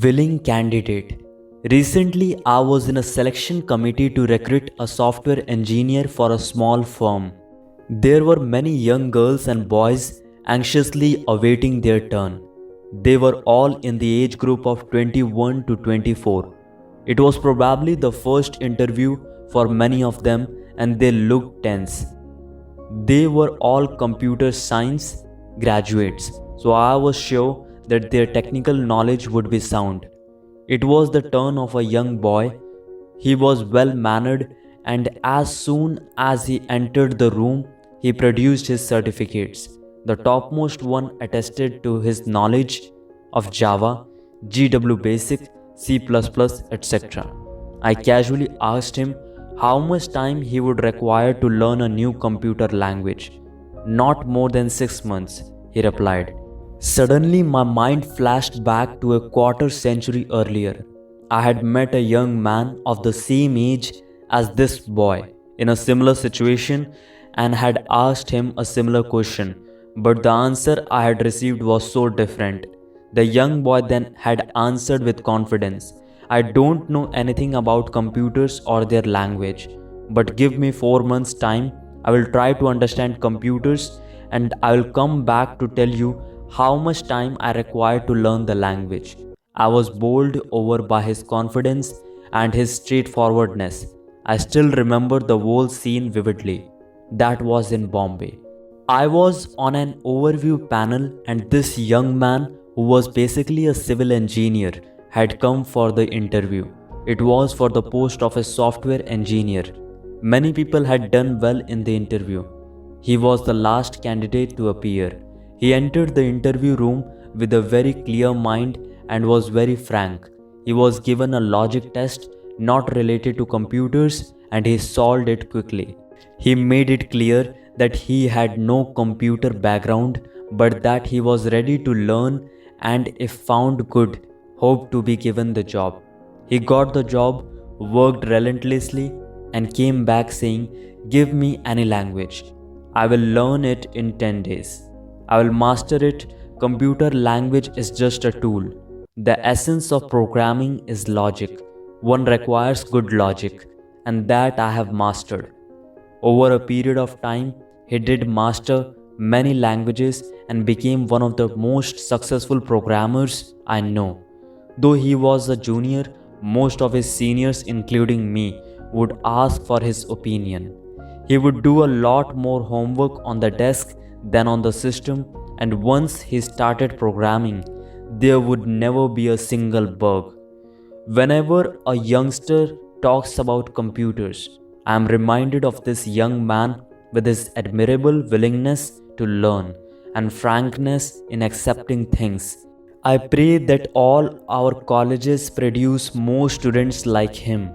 Willing candidate. Recently, I was in a selection committee to recruit a software engineer for a small firm. There were many young girls and boys anxiously awaiting their turn. They were all in the age group of 21 to 24. It was probably the first interview for many of them, and they looked tense. They were all computer science graduates, so I was sure that their technical knowledge would be sound. It was the turn of a young boy. He was well mannered, and as soon as he entered the room, he produced his certificates. The topmost one attested to his knowledge of Java, GW Basic, C++, etc. I casually asked him how much time he would require to learn a new computer language. Not more than 6 months, he replied. Suddenly, my mind flashed back to a quarter century earlier. I had met a young man of the same age as this boy in a similar situation and had asked him a similar question, but the answer I had received was so different. The young boy then had answered with confidence, I don't know anything about computers or their language, but give me 4 months' time. I will try to understand computers and I will come back to tell you how much time I require to learn the language. I was bowled over by his confidence and his straightforwardness. I still remember the whole scene vividly. That was in Bombay. I was on an overview panel, and this young man, who was basically a civil engineer, had come for the interview. It was for the post of a software engineer. Many people had done well in the interview. He was the last candidate to appear. He entered the interview room with a very clear mind and was very frank. He was given a logic test not related to computers, and he solved it quickly. He made it clear that he had no computer background, but that he was ready to learn and, if found good, hoped to be given the job. He got the job, worked relentlessly, and came back saying, "Give me any language. I will learn it in 10 days. I will master it. Computer language is just a tool. The essence of programming is logic. One requires good logic, and that I have mastered." Over a period of time, he did master many languages and became one of the most successful programmers I know. Though he was a junior, most of his seniors, including me, would ask for his opinion. He would do a lot more homework on the desk than on the system, and once he started programming, there would never be a single bug. Whenever a youngster talks about computers, I am reminded of this young man with his admirable willingness to learn and frankness in accepting things. I pray that all our colleges produce more students like him.